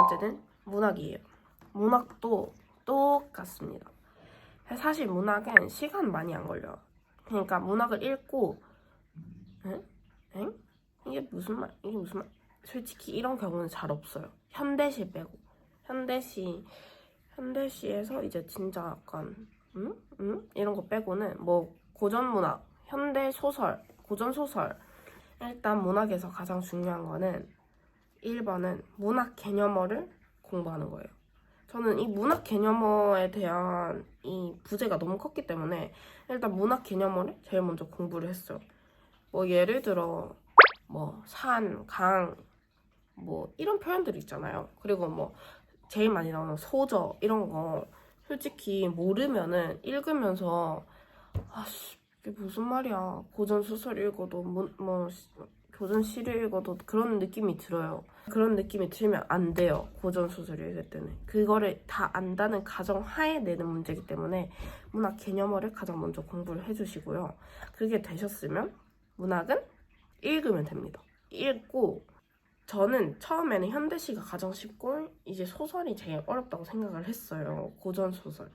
번째는 문학이에요. 문학도 똑같습니다. 사실 문학은 시간 많이 안 걸려요. 그러니까 문학을 읽고 엥? 이게 무슨 말? 솔직히 이런 경우는 잘 없어요. 현대시 빼고. 현대시에서 이제 진짜 약간 이런 거 빼고는 뭐 고전문학, 현대소설, 고전소설. 일단 문학에서 가장 중요한 거는 1번은 문학 개념어를 공부하는 거예요. 저는 이 문학 개념어에 대한 이 부재가 너무 컸기 때문에 일단 문학 개념어를 제일 먼저 공부를 했어요. 뭐 예를 들어 뭐 산, 강, 뭐 이런 표현들이 있잖아요. 그리고 뭐 제일 많이 나오는 소저 이런 거 솔직히 모르면은 읽으면서 아씨 이게 무슨 말이야. 고전 소설 읽어도 뭐 고전 시를 읽어도 그런 느낌이 들어요. 그런 느낌이 들면 안 돼요. 고전 소설을 읽을 때는 그거를 다 안다는 가정 하에 내는 문제이기 때문에 문학 개념어를 가장 먼저 공부를 해주시고요. 그게 되셨으면 문학은 읽으면 됩니다. 읽고 저는 처음에는 현대시가 가장 쉽고 이제 소설이 제일 어렵다고 생각을 했어요. 고전 소설.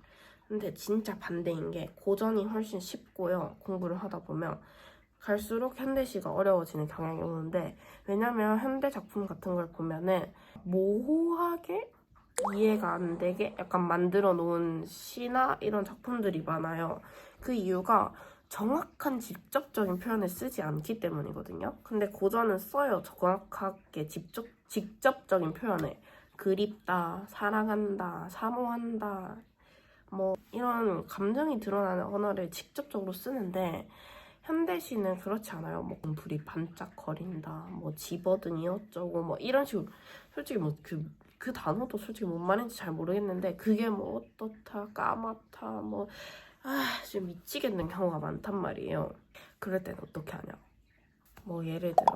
근데 진짜 반대인 게 고전이 훨씬 쉽고요. 공부를 하다 보면 갈수록 현대시가 어려워지는 경향이 오는데 왜냐면 현대 작품 같은 걸 보면은 모호하게 이해가 안 되게 약간 만들어 놓은 시나 이런 작품들이 많아요. 그 이유가 정확한 직접적인 표현을 쓰지 않기 때문이거든요. 근데 고전은 써요. 정확하게 직접적인 표현을. 그립다, 사랑한다, 사모한다, 뭐 이런 감정이 드러나는 언어를 직접적으로 쓰는데 현대시는 그렇지 않아요. 뭐 불이 반짝거린다, 뭐 집어등이 어쩌고 뭐 이런 식으로 솔직히 뭐 그 단어도 솔직히 뭔 말인지 잘 모르겠는데 그게 뭐 어떻다, 까맣다, 뭐 지금 미치겠는 경우가 많단 말이에요. 그럴 때는 어떻게 하냐? 뭐 예를 들어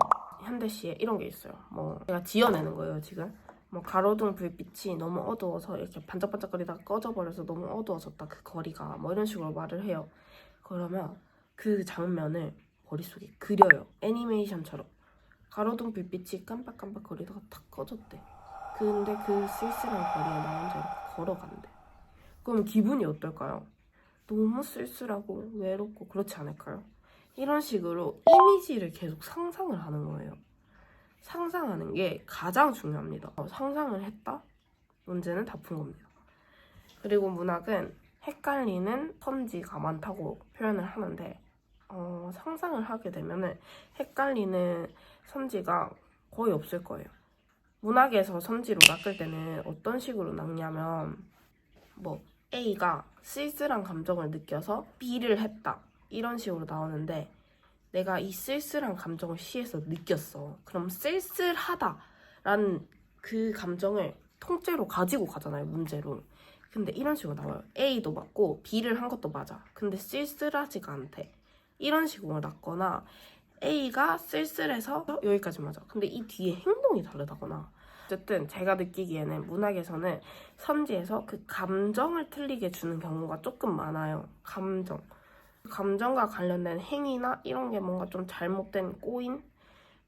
현대시에 이런 게 있어요. 뭐 내가 지어내는 거예요 지금. 뭐 가로등 불빛이 너무 어두워서 이렇게 반짝반짝거리다가 꺼져버려서 너무 어두워졌다 그 거리가 뭐 이런 식으로 말을 해요. 그러면 그 장면을 머릿속에 그려요. 애니메이션처럼. 가로등 불빛이 깜빡깜빡거리다가 탁 꺼졌대. 근데 그 쓸쓸한 거리에 나 혼자 이렇게 걸어간대. 그럼 기분이 어떨까요? 너무 쓸쓸하고 외롭고 그렇지 않을까요? 이런 식으로 이미지를 계속 상상을 하는 거예요. 상상하는 게 가장 중요합니다. 상상을 했다? 문제는 다 푼 겁니다. 그리고 문학은 헷갈리는 선지가 많다고 표현을 하는데 상상을 하게 되면은 헷갈리는 선지가 거의 없을 거예요. 문학에서 선지로 낚을 때는 어떤 식으로 낚냐면 뭐 A가 쓸쓸한 감정을 느껴서 B를 했다 이런 식으로 나오는데 내가 이 쓸쓸한 감정을 시에서 느꼈어. 그럼 쓸쓸하다라는 그 감정을 통째로 가지고 가잖아요, 문제로. 근데 이런 식으로 나와요. A도 맞고 B를 한 것도 맞아. 근데 쓸쓸하지가 않대. 이런 식으로 났거나 A가 쓸쓸해서 여기까지 맞아. 근데 이 뒤에 행동이 다르다거나 어쨌든 제가 느끼기에는 문학에서는 선지에서 그 감정을 틀리게 주는 경우가 조금 많아요. 감정과 관련된 행위나 이런 게 뭔가 좀 잘못된 꼬인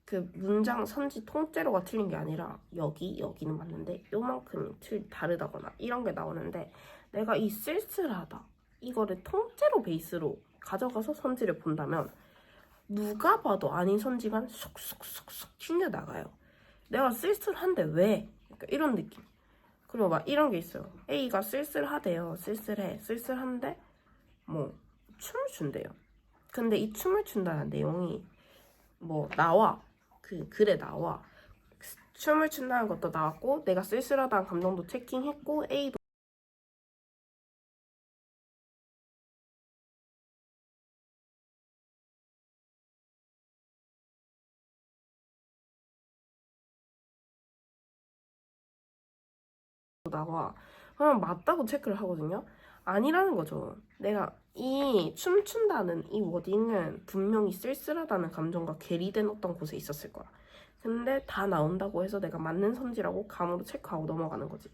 그 문장 선지 통째로가 틀린 게 아니라 여기는 맞는데 요만큼이 다르다거나 이런 게 나오는데 내가 이 쓸쓸하다 이거를 통째로 베이스로 가져가서 선지를 본다면 누가 봐도 아닌 선지가 쑥쑥쑥쑥 튕겨나가요. 내가 쓸쓸한데 왜? 그러니까 이런 느낌. 그리고 막 이런 게 있어요. A가 쓸쓸하대요. 쓸쓸한데 뭐 춤을 춘대요. 근데 이 춤을 춘다는 내용이 뭐 나와. 그 글에 나와. 춤을 춘다는 것도 나왔고 내가 쓸쓸하다는 감정도 체킹했고 A도 나와. 그러면 맞다고 체크를 하거든요. 아니라는 거죠. 내가 이 춤춘다는 이 워딩은 분명히 쓸쓸하다는 감정과 괴리된 어떤 곳에 있었을 거야. 근데 다 나온다고 해서 내가 맞는 선지라고 감으로 체크하고 넘어가는 거지.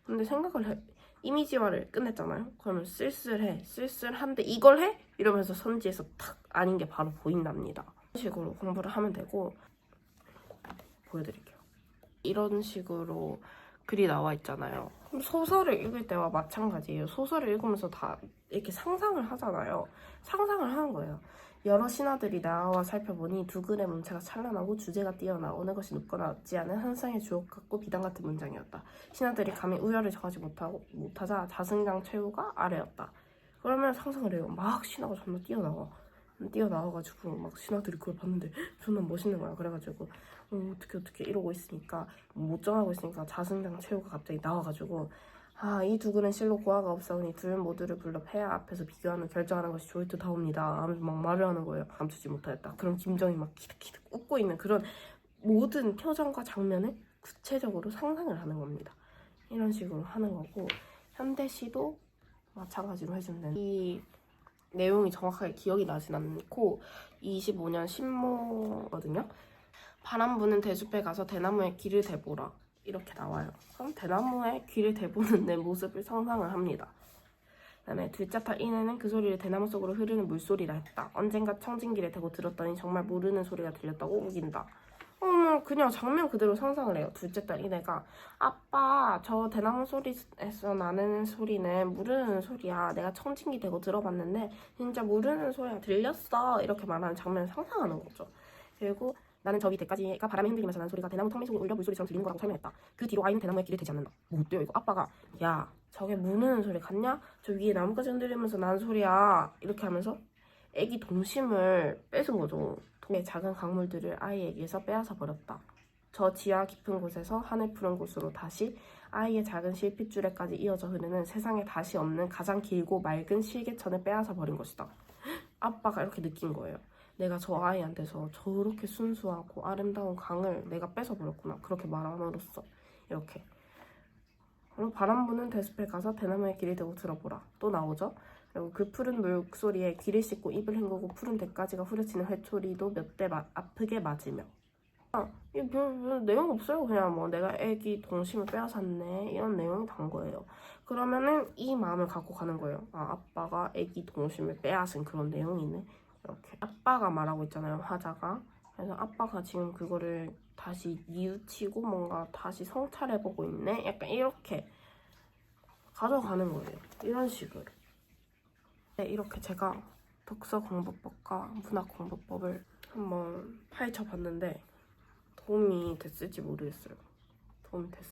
근데 생각을 해. 이미지화를 끝냈잖아요. 그러면 쓸쓸한데 이걸 해? 이러면서 선지에서 탁 아닌 게 바로 보인답니다. 이런 식으로 공부를 하면 되고 보여드릴게요. 이런 식으로 글이 나와 있잖아요. 그럼 소설을 읽을 때와 마찬가지예요. 소설을 읽으면서 다 이렇게 상상을 하잖아요. 상상을 하는 거예요. 여러 신하들이 나와 살펴보니 두 글의 문체가 찬란하고 주제가 뛰어나 어느 것이 눕거나 없지 않은 한상의 주옥 같고 비단 같은 문장이었다. 신하들이 감히 우열을 정하지 못하자 자승장 최후가 아래였다. 그러면 상상을 해요. 막 신하가 존나 뛰어나와가지고 막 신하들이 그걸 봤는데 존나 멋있는 거야. 그래가지고 어떻게 이러고 있으니까 못 정하고 있으니까 자승장 최후가 갑자기 나와가지고 이 두 글은 실로 고아가 없사오니 둘 모두를 불러 폐하 앞에서 비교하는 결정하는 것이 좋을 듯하옵니다 하면서 막 말을 하는 거예요. 감추지 못하였다. 그럼 김정이 막 키득키득 웃고 있는 그런 모든 표정과 장면을 구체적으로 상상을 하는 겁니다. 이런 식으로 하는 거고 현대시도 마찬가지로 해준다는 이 내용이 정확하게 기억이 나진 않고 25년 신모거든요. 바람 부는 대숲에 가서 대나무에 귀를 대보라 이렇게 나와요. 그럼 대나무에 귀를 대보는 내 모습을 상상을 합니다. 그다음에 둘째 탈 이내는 그 소리를 대나무 속으로 흐르는 물소리라 했다. 언젠가 청진길에 대고 들었더니 정말 모르는 소리가 들렸다고 우긴다. 그냥 장면 그대로 상상을 해요. 둘째 딸 이내가 아빠 저 대나무 소리에서 나는 소리는 무르는 소리야. 내가 청진기 대고 들어봤는데 진짜 무르는 소리가 들렸어. 이렇게 말하는 장면을 상상하는 거죠. 그리고 나는 저 밑에까지가 바람에 흔들리면서 난 소리가 대나무 턱밑 속으로 울려 물소리처럼 들리는 거라고 설명했다. 그 뒤로 아이는 대나무에 귀를 대지 않는다. 뭐 어때요 이거? 아빠가 야 저게 무르는 소리 같냐? 저 위에 나무까지 흔들리면서 나는 소리야. 이렇게 하면서 애기 동심을 뺏은 거죠. 동의 작은 강물들을 아이에게서 빼앗아 버렸다. 저 지하 깊은 곳에서 하늘 푸른 곳으로 다시 아이의 작은 실핏줄에까지 이어져 흐르는 세상에 다시 없는 가장 길고 맑은 실개천을 빼앗아 버린 것이다. 아빠가 이렇게 느낀 거예요. 내가 저 아이한테서 저렇게 순수하고 아름다운 강을 내가 뺏어버렸구나. 그렇게 말함으로써 이렇게. 그리고 바람 부는 대숲에 가서 대나무에 귀를 대고 들어보라. 또 나오죠. 그리고 그 푸른 물소리에 귀를 씻고 입을 헹구고 푸른 대가지가 후려치는 회초리도 몇 대 아프게 맞으며. 이게 별 내용 없어요. 그냥 뭐 내가 애기 동심을 빼앗았네 이런 내용이 단 거예요. 그러면은 이 마음을 갖고 가는 거예요. 아빠가 애기 동심을 빼앗은 그런 내용이 있네. 이렇게 아빠가 말하고 있잖아요. 화자가. 그래서 아빠가 지금 그거를 다시 뉘우치고 뭔가 다시 성찰해보고 있네. 약간 이렇게 가져가는 거예요. 이런 식으로. 네, 이렇게 제가 독서공부법과 문학공부법을 한번 파헤쳐 봤는데 도움이 됐을지 모르겠어요. 도움이 됐어요.